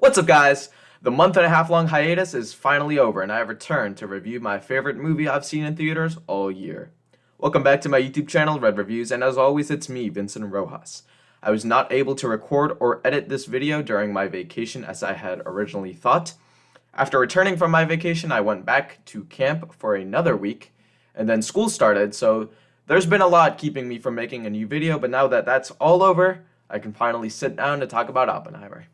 What's up, guys? The month-and-a-half long hiatus is finally over, and I have returned to review my favorite movie I've seen in theaters all year. Welcome back to my YouTube channel, Red Reviews, and as always, it's me, Vincent Rojas. I was not able to record or edit this video during my vacation as I had originally thought. After returning from my vacation, I went back to camp for another week, and then school started, so there's been a lot keeping me from making a new video, but now that that's all over, I can finally sit down to talk about Oppenheimer.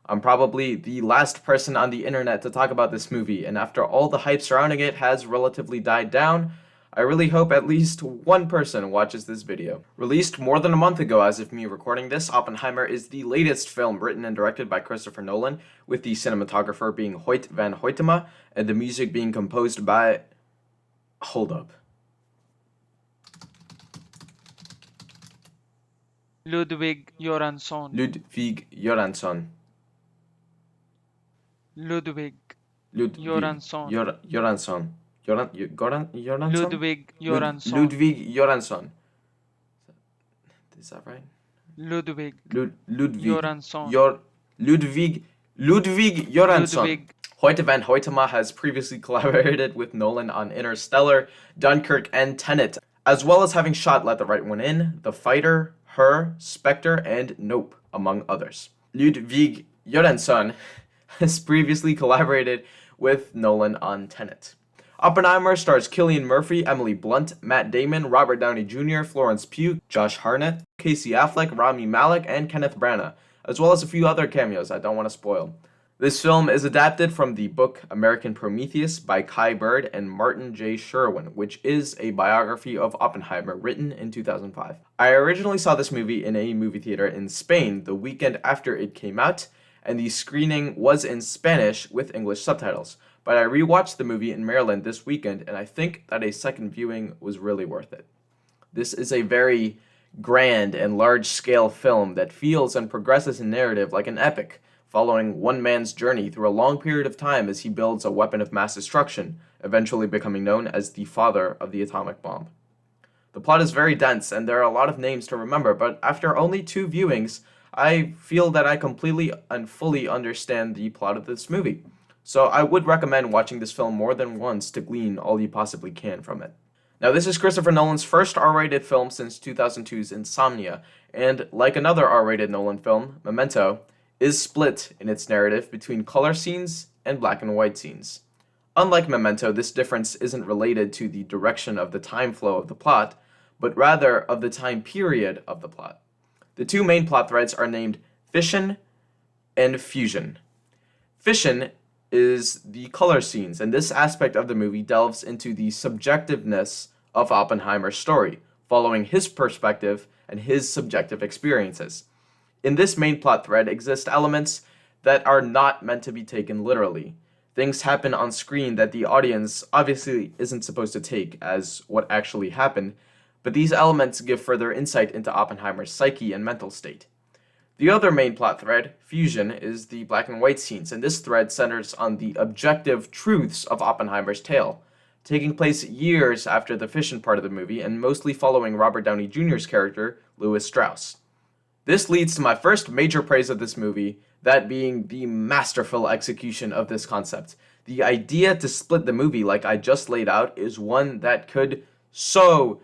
I'm probably the last person on the internet to talk about this movie, and after all the hype surrounding it has relatively died down, I really hope at least one person watches this video. Released more than a month ago as of me recording this, Oppenheimer is the latest film written and directed by Christopher Nolan, with the cinematographer being Hoyt van Hoytema, and the music being composed by... Hold up. Ludwig Göransson. Ludwig Göransson. Ludwig Göransson. Göransson. Göransson? Ludwig Göransson. Ludwig Göransson. Is that right? Ludwig Ludwig Göransson. Ludwig Göransson. Hoyt van Hoytema has previously collaborated with Nolan on Interstellar, Dunkirk, and Tenet, as well as having shot Let the Right One In, The Fighter, Her, Spectre, and Nope, among others. Ludwig Göransson has previously collaborated with Nolan on Tenet. Oppenheimer stars Cillian Murphy, Emily Blunt, Matt Damon, Robert Downey Jr., Florence Pugh, Josh Harnett, Casey Affleck, Rami, Malek, and Kenneth Branagh, as well as a few other cameos I don't want to spoil. This film is adapted from the book American Prometheus by Kai Bird and Martin J. Sherwin, which is a biography of Oppenheimer written in 2005. I originally saw this movie in a movie theater in Spain the weekend after it came out, and the screening was in Spanish with English subtitles. But I rewatched the movie in Maryland this weekend, and I think that a second viewing was really worth it. This is a very grand and large-scale film that feels and progresses in narrative like an epic, following one man's journey through a long period of time as he builds a weapon of mass destruction, eventually becoming known as the father of the atomic bomb. The plot is very dense, and there are a lot of names to remember, but after only 2 viewings, I feel that I completely and fully understand the plot of this movie. So I would recommend watching this film more than once to glean all you possibly can from it. Now, this is Christopher Nolan's first R-rated film since 2002's Insomnia, and like another R-rated Nolan film, Memento, is split in its narrative between color scenes and black and white scenes. Unlike Memento, this difference isn't related to the direction of the time flow of the plot, but rather of the time period of the plot. The 2 main plot threads are named fission and fusion. Fission is the color scenes, and this aspect of the movie delves into the subjectiveness of Oppenheimer's story, following his perspective and his subjective experiences. In this main plot thread exist elements that are not meant to be taken literally. Things happen on screen that the audience obviously isn't supposed to take as what actually happened, but these elements give further insight into Oppenheimer's psyche and mental state. The other main plot thread, fusion, is the black and white scenes, and this thread centers on the objective truths of Oppenheimer's tale, taking place years after the fission part of the movie and mostly following Robert Downey Jr.'s character, Lewis Strauss. This leads to my first major praise of this movie, that being the masterful execution of this concept. The idea to split the movie like I just laid out is one that could so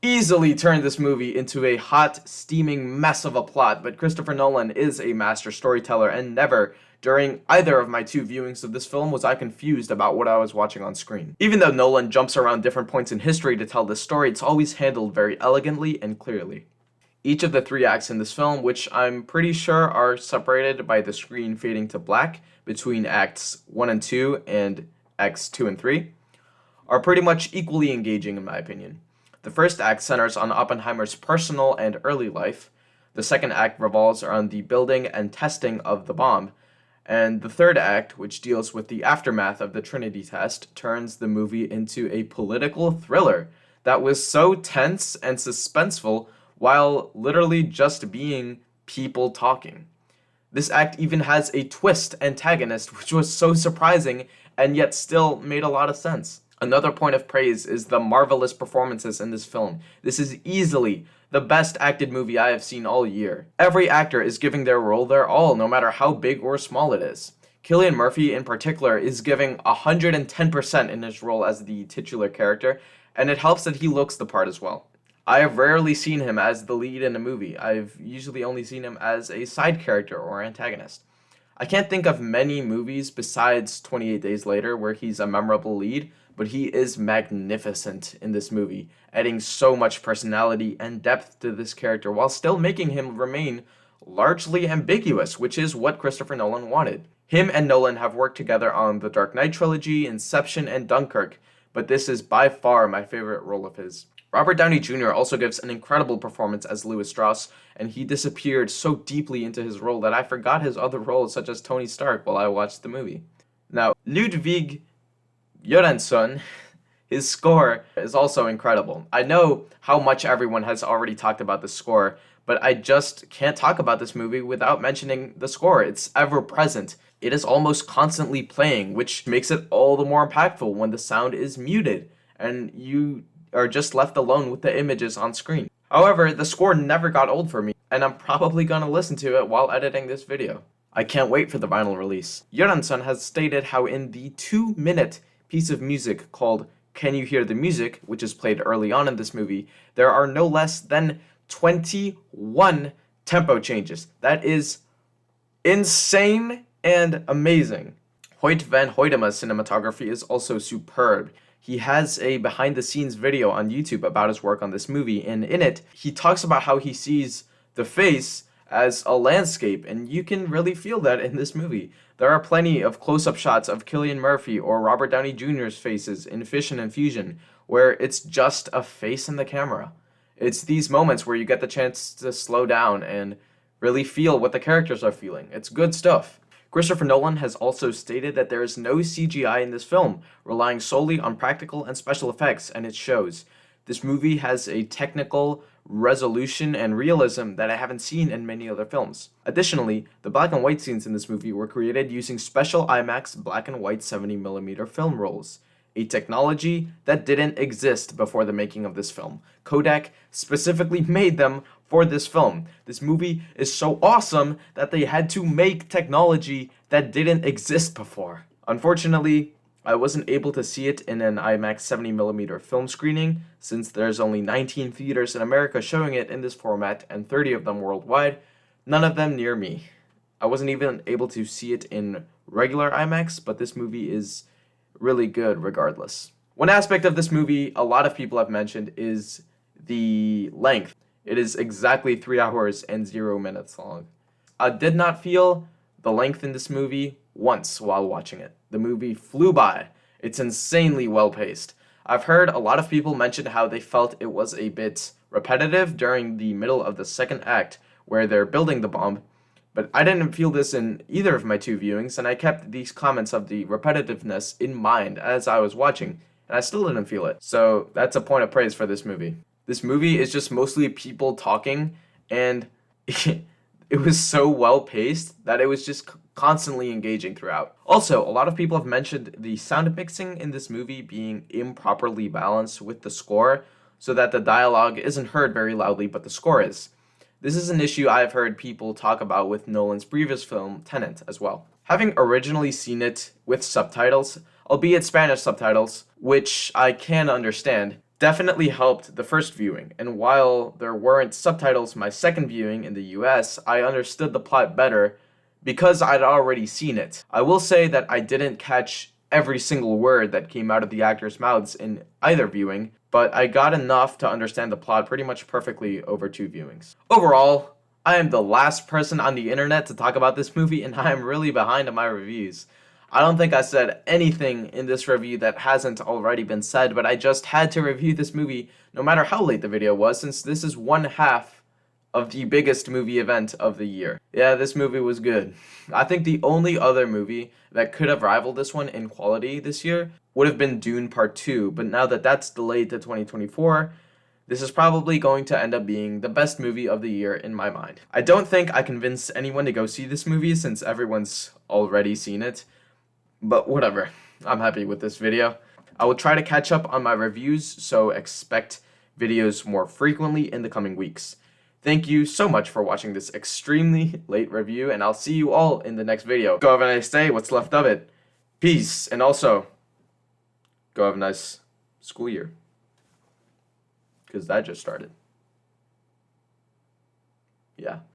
easily turn this movie into a hot, steaming mess of a plot, but Christopher Nolan is a master storyteller, and never, during either of my 2 viewings of this film, was I confused about what I was watching on screen. Even though Nolan jumps around different points in history to tell this story, it's always handled very elegantly and clearly. Each of the 3 acts in this film, which I'm pretty sure are separated by the screen fading to black between acts 1 and 2 and acts 2 and 3, are pretty much equally engaging in my opinion. The first act centers on Oppenheimer's personal and early life, the second act revolves around the building and testing of the bomb, and the third act, which deals with the aftermath of the Trinity test, turns the movie into a political thriller that was so tense and suspenseful while literally just being people talking. This act even has a twist antagonist, which was so surprising and yet still made a lot of sense. Another point of praise is the marvelous performances in this film. This is easily the best acted movie I have seen all year. Every actor is giving their role their all, no matter how big or small it is. Cillian Murphy in particular is giving 110% in his role as the titular character, and it helps that he looks the part as well. I have rarely seen him as the lead in a movie. I've usually only seen him as a side character or antagonist. I can't think of many movies besides 28 Days Later where he's a memorable lead, but he is magnificent in this movie, adding so much personality and depth to this character while still making him remain largely ambiguous, which is what Christopher Nolan wanted. Him and Nolan have worked together on the Dark Knight trilogy, Inception, and Dunkirk, but this is by far my favorite role of his. Robert Downey Jr. also gives an incredible performance as Louis Strauss, and he disappeared so deeply into his role that I forgot his other roles such as Tony Stark while I watched the movie. Now, Ludwig Göransson, his score is also incredible. I know how much everyone has already talked about the score, but I just can't talk about this movie without mentioning the score. It's ever present. It is almost constantly playing, which makes it all the more impactful when the sound is muted and you are just left alone with the images on screen. However, the score never got old for me, and I'm probably gonna listen to it while editing this video. I can't wait for the vinyl release. Göransson has stated how in the 2-minute piece of music called Can You Hear the Music, which is played early on in this movie, there are no less than 21 tempo changes. That is insane and amazing. Hoyt van Hoytema's cinematography is also superb. He has a behind-the-scenes video on YouTube about his work on this movie, and in it, he talks about how he sees the face as a landscape, and you can really feel that in this movie. There are plenty of close-up shots of Cillian Murphy or Robert Downey Jr.'s faces in Fission and Fusion, where it's just a face in the camera. It's these moments where you get the chance to slow down and really feel what the characters are feeling. It's good stuff. Christopher Nolan has also stated that there is no CGI in this film, relying solely on practical and special effects, and it shows. This movie has a technical resolution and realism that I haven't seen in many other films. Additionally, the black and white scenes in this movie were created using special IMAX black and white 70mm film rolls, a technology that didn't exist before the making of this film. Kodak specifically made them for this film. This movie is so awesome that they had to make technology that didn't exist before. Unfortunately, I wasn't able to see it in an IMAX 70mm film screening since there's only 19 theaters in America showing it in this format and 30 of them worldwide, none of them near me. I wasn't even able to see it in regular IMAX, but this movie is really good regardless. One aspect of this movie a lot of people have mentioned is the length. It is exactly 3 hours and 0 minutes long. I did not feel the length in this movie once while watching it. The movie flew by. It's insanely well paced. I've heard a lot of people mention how they felt it was a bit repetitive during the middle of the second act where they're building the bomb, but I didn't feel this in either of my 2 viewings, and I kept these comments of the repetitiveness in mind as I was watching, and I still didn't feel it. So that's a point of praise for this movie. This movie is just mostly people talking, and it was so well paced that it was just constantly engaging throughout. Also, a lot of people have mentioned the sound mixing in this movie being improperly balanced with the score, so that the dialogue isn't heard very loudly, but the score is. This is an issue I've heard people talk about with Nolan's previous film, Tenet, as well. Having originally seen it with subtitles, albeit Spanish subtitles, which I can understand, definitely helped the first viewing, and while there weren't subtitles my second viewing in the US, I understood the plot better because I'd already seen it. I will say that I didn't catch every single word that came out of the actors' mouths in either viewing, but I got enough to understand the plot pretty much perfectly over 2 viewings. Overall, I am the last person on the internet to talk about this movie, and I am really behind on my reviews. I don't think I said anything in this review that hasn't already been said, but I just had to review this movie no matter how late the video was, since this is one half of the biggest movie event of the year. Yeah, this movie was good. I think the only other movie that could have rivaled this one in quality this year would have been Dune Part 2, but now that that's delayed to 2024, this is probably going to end up being the best movie of the year in my mind. I don't think I convinced anyone to go see this movie since everyone's already seen it, but whatever. I'm happy with this video. I will try to catch up on my reviews, so expect videos more frequently in the coming weeks. Thank you so much for watching this extremely late review, and I'll see you all in the next video. Go have a nice day, what's left of it. Peace, and also, go have a nice school year. Because that just started.